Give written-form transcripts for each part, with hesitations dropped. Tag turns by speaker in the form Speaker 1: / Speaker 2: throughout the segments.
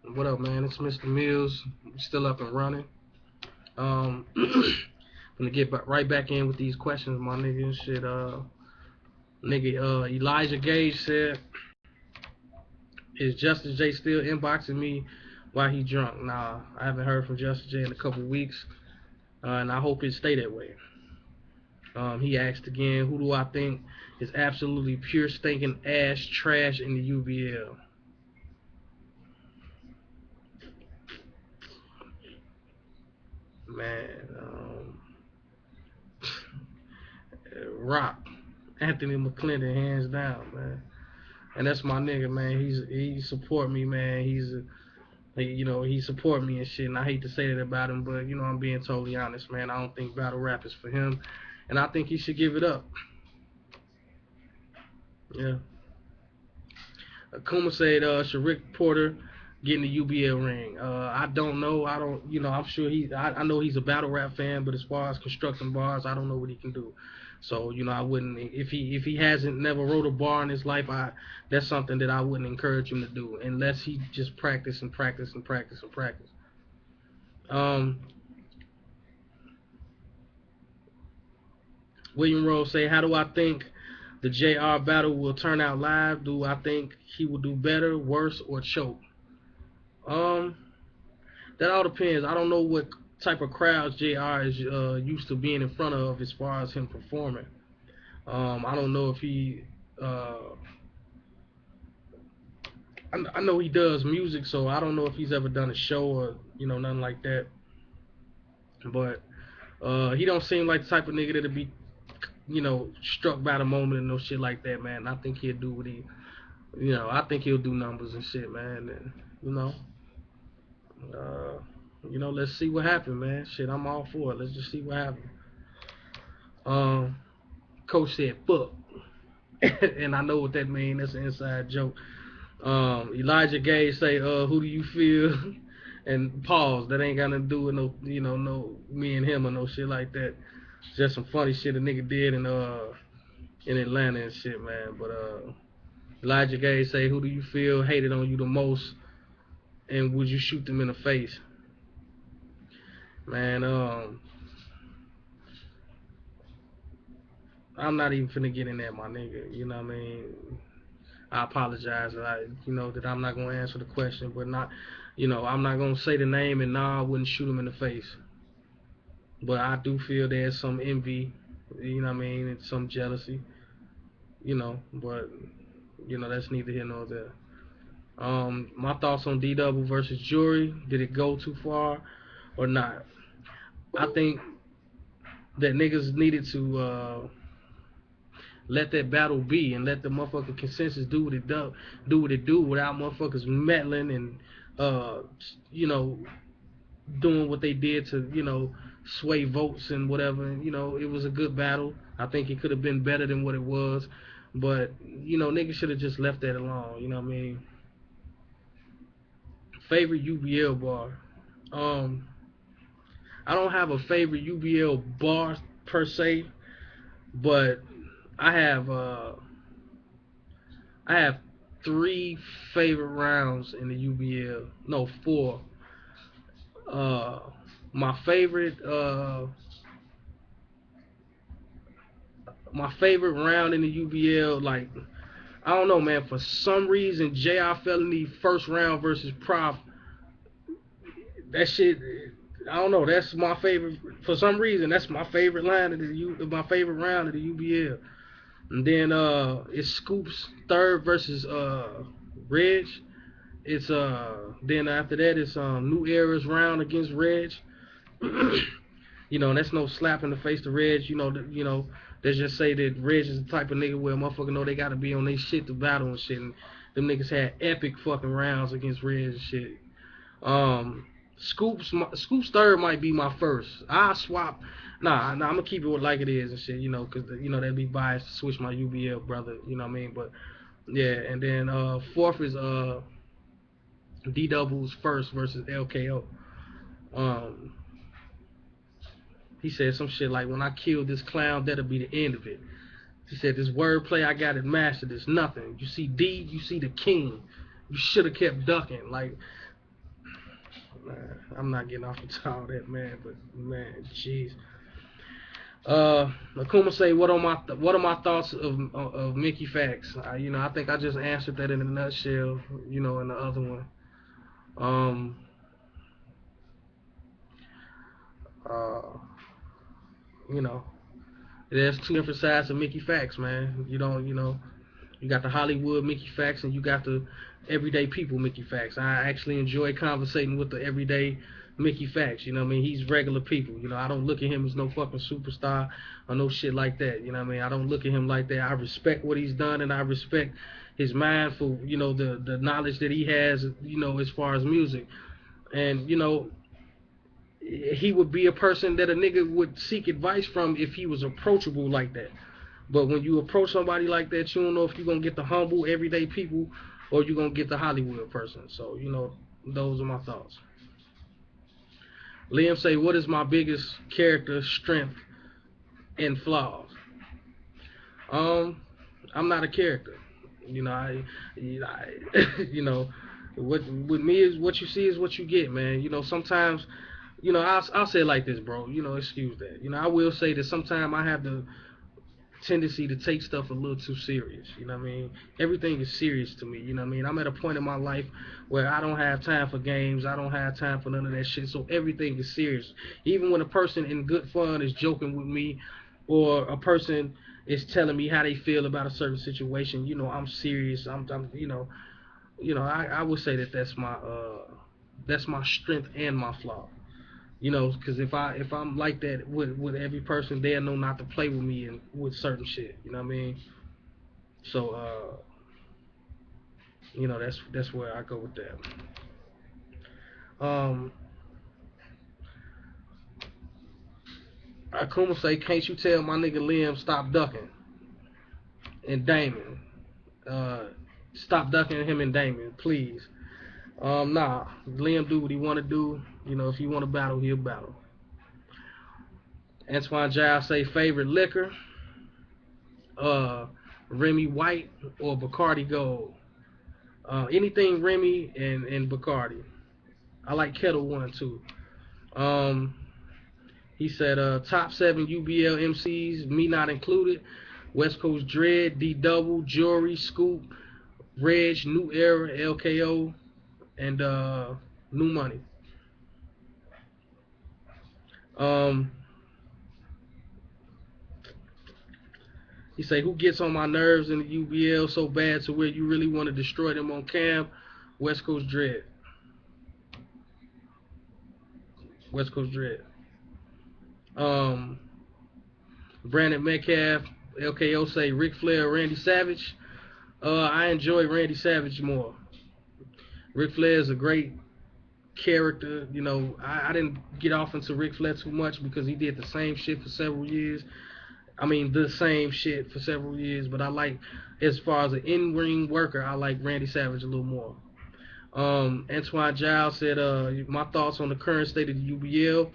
Speaker 1: What up, man? It's Mr. Mills. Still up and running. Gonna get right back in with these questions, my nigga. And shit. Elijah Gage said, "Is Justice J still inboxing me while he drunk?" Nah, I haven't heard from Justice J in a couple weeks, and I hope it stay that way. He asked again, "Who do I think is absolutely pure stinking ass trash in the UBL?" Man, Rock, Anthony McClendon, hands down, man. And that's my nigga, man. He support me, man. He support me and shit. And I hate to say that about him, but I'm being totally honest, man. I don't think battle rap is for him, and I think he should give it up. Yeah. Akuma said, should Rick Porter get in the UBL ring? I don't know. I don't. I'm sure I know he's a battle rap fan, but as far as constructing bars, I don't know what he can do. So I wouldn't if he hasn't never wrote a bar in his life. That's something that I wouldn't encourage him to do unless he just practice and practice and practice and practice. Um, William Rose say, how do I think the JR battle will turn out live? Do I think he will do better, worse, or choke? Um, that all depends. I don't know what type of crowds JR is used to being in front of as far as him performing. I don't know if he. I know he does music, so I don't know if he's ever done a show or nothing like that. But he don't seem like the type of nigga that'll be struck by the moment and no shit like that, man. I think he'll do what I think he'll do numbers and shit, man. And, you know, uh, let's see what happens, man. Shit, I'm all for it. Let's just see what happens. Um, Coach said, fuck. And I know what that means. That's an inside joke. Elijah Gage say, who do you feel? And pause. That ain't got nothing to do with no me and him or no shit like that. Just some funny shit a nigga did in Atlanta and shit, man. But Elijah Gage say, who do you feel hated on you the most, and would you shoot them in the face? Man, I'm not even finna get in there, my nigga. You know what I mean? I apologize that I'm not gonna answer the question, but not, I'm not gonna say the name and nah, I wouldn't shoot him in the face. But I do feel there's some envy, you know what I mean, and some jealousy, but that's neither here nor there. My thoughts on D Double versus Jury. Did it go too far or not? I think that niggas needed to let that battle be and let the motherfucking consensus do what it do without motherfuckers meddling and uh, you know doing what they did to sway votes and whatever. It was a good battle. I think it could have been better than what it was, but niggas should have just left that alone. You know what I mean? Favorite UBL bar. Um, I don't have a favorite UBL bar per se, but I have uh I have three favorite rounds in the UBL. No, four. Uh, my favorite round in the UBL, like I don't know, man. For some reason, JR Felony first round versus Prof. That shit, I don't know. That's my favorite. For some reason, that's my favorite line of my favorite round of the UBL. And then it's Scoops third versus Reg. It's then after that it's New Era's round against Reg. That's no slap in the face to Reg. They just say that Reg is the type of nigga where motherfucker know they gotta be on their shit to battle and shit. And them niggas had epic fucking rounds against Reg and shit. Um, Scoops third might be my first. I swap. Nah, I'm gonna keep it like it is and shit. Cause they'd be biased to switch my UBL brother. You know what I mean? But yeah, and then fourth is D Double's first versus LKO. Um, he said some shit like, when I kill this clown, that'll be the end of it. He said, this wordplay, I got it mastered. It's nothing. You see D, you see the king. You should have kept ducking. Like, Man, I'm not getting off into all that, man. But man, jeez. Akuma say, what are my thoughts of Mickey Facts? I think I just answered that in a nutshell. In the other one. Um, uh, you know, there's two different sides of Mickey Facts, man. You got the Hollywood Mickey Facts and you got the everyday people Mickey Facts. I actually enjoy conversating with the everyday Mickey Facts. You know what I mean? He's regular people. I don't look at him as no fucking superstar or no shit like that. You know what I mean? I don't look at him like that. I respect what he's done and I respect his mind for, the knowledge that he has, as far as music. And, he would be a person that a nigga would seek advice from if he was approachable like that. But when you approach somebody like that, you don't know if you're going to get the humble, everyday people or you're going to get the Hollywood person. So, those are my thoughts. Liam say, what is my biggest character strength and flaws? I'm not a character. What with me is what you see is what you get, man. Sometimes, I'll say it like this, bro. Excuse that. I will say that sometimes I have the tendency to take stuff a little too serious. You know what I mean? Everything is serious to me. You know what I mean? I'm at a point in my life where I don't have time for games. I don't have time for none of that shit. So everything is serious. Even when a person in good fun is joking with me or a person is telling me how they feel about a certain situation, I'm serious. I would say that that's my strength and my flaw. Because if I'm like that with every person, they'll know not to play with me and with certain shit. You know what I mean? So that's where I go with that. Um, Akuma say, can't you tell my nigga Liam stop ducking and Damon? Uh, Stop ducking him and Damon, please. Nah, Liam do what he want to do. If he want to battle, he'll battle. Antoine Giles say favorite liquor, uh, Remy White or Bacardi Gold. Anything Remy and Bacardi. I like Kettle One too. Um, he said top 7 UBL MCs, me not included. West Coast Dread, D Double, Jury, Scoop, Reg, New Era, LKO, and New Money. Um, he say who gets on my nerves in the UBL so bad to where you really want to destroy them on cam? West Coast Dread. West Coast Dread. Um, Brandon Metcalf, LKO say Ric Flair, Randy Savage. I enjoy Randy Savage more. Ric Flair is a great character. I didn't get off into Ric Flair too much because he did the same shit for several years. I mean, the same shit for several years. But I like, as far as an in-ring worker, I like Randy Savage a little more. Antoine Giles said, my thoughts on the current state of the UBL.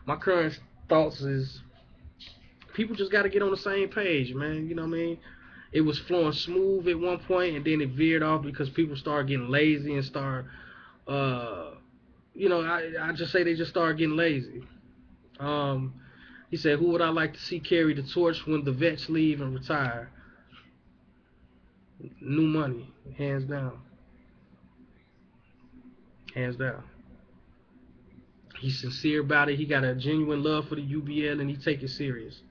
Speaker 1: My current thoughts is people just got to get on the same page, man. You know what I mean? It was flowing smooth at one point, and then it veered off because people started getting lazy and uh, I just say they just started getting lazy. Um, he said, who would I like to see carry the torch when the vets leave and retire? New Money, hands down. Hands down. He's sincere about it. He got a genuine love for the UBL, and he take it serious.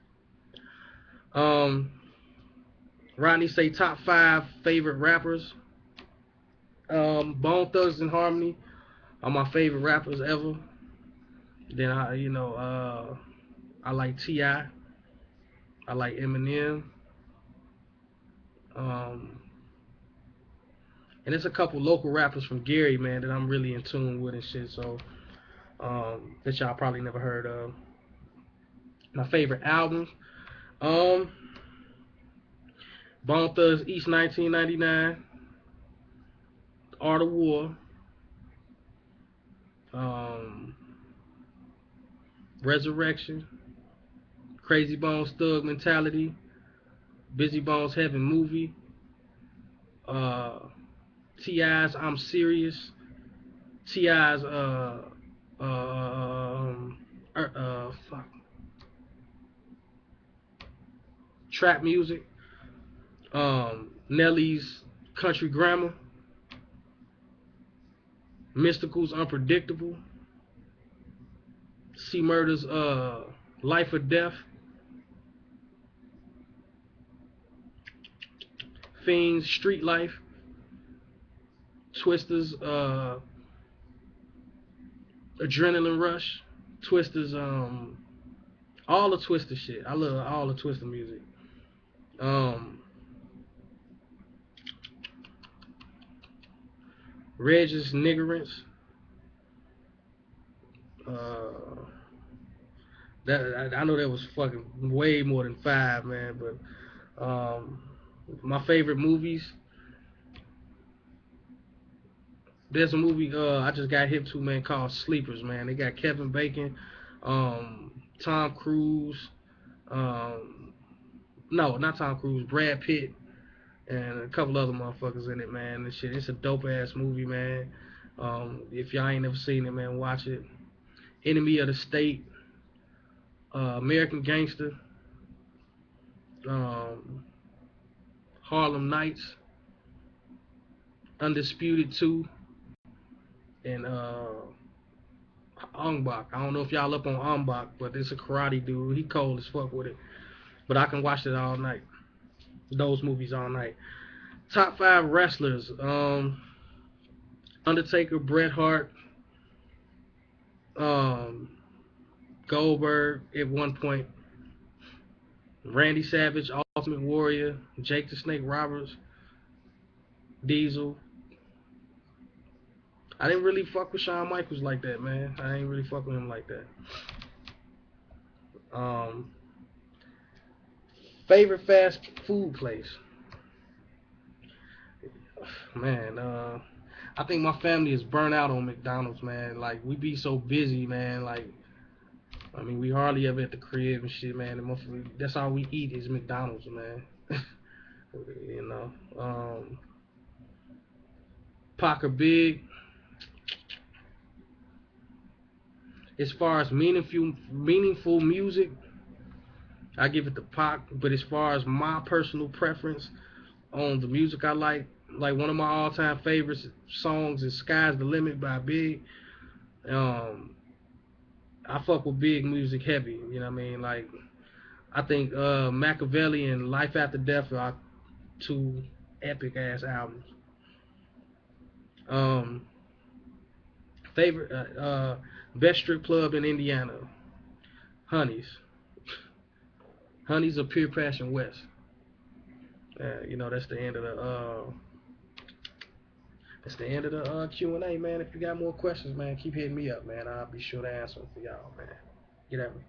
Speaker 1: Rodney say top 5 favorite rappers. Bone Thugs and Harmony are my favorite rappers ever. Then I like T.I. I like Eminem. And there's a couple local rappers from Gary, man, that I'm really in tune with and shit. So that y'all probably never heard of. My favorite albums. Um, Bone Thugs East 1999. Art of War. Um, Resurrection. Crazy Bones Thug Mentality. Busy Bones Heaven Movie. Uh, T.I.'s I'm Serious. T.I.'s uh, um, fuck, trap music, Nelly's country grammar, Mystical's unpredictable, C Murder's life or death, Fiend's street life, Twister's adrenaline rush, Twister's all the Twister shit. I love all the Twister music. Um, Reg's Niggerance. Uh, that I know that was fucking way more than five, man. But my favorite movies. There's a movie I just got hip to, man, called Sleepers, man. They got Kevin Bacon, Tom Cruise, um, no, not Tom Cruise, Brad Pitt, and a couple other motherfuckers in it, man. This shit, it's a dope ass movie, man. If y'all ain't never seen it, man, watch it. Enemy of the State, American Gangster, um, Harlem Nights, Undisputed 2, and Ong Bak. I don't know if y'all up on Ong Bak, but it's a karate dude. He cold as fuck with it. But I can watch it all night. Those movies all night. Top five wrestlers. Undertaker, Bret Hart, um, Goldberg at one point, Randy Savage, Ultimate Warrior, Jake the Snake Roberts, Diesel. I didn't really fuck with Shawn Michaels like that, man. I ain't really fuck with him like that. Um, Favorite fast food place? Man, I think my family is burnt out on McDonald's, man. Like, we be so busy, man. Like, I mean, we hardly ever at the crib and shit, man. That's all we eat is McDonald's, man. you know. Pac or Big. As far as meaningful music, I give it to Pac. But as far as my personal preference on the music I like one of my all-time favorites songs is "Sky's the Limit" by Big. Um, I fuck with Big music heavy. You know what I mean? Like, I think Machiavelli and Life After Death are two epic ass albums. Um, favorite best strip club in Indiana, Honey's. Honey's of Pure Passion West. That's the end of the Q&A, man. If you got more questions, man, keep hitting me up, man. I'll be sure to answer them for y'all, man. Get at me.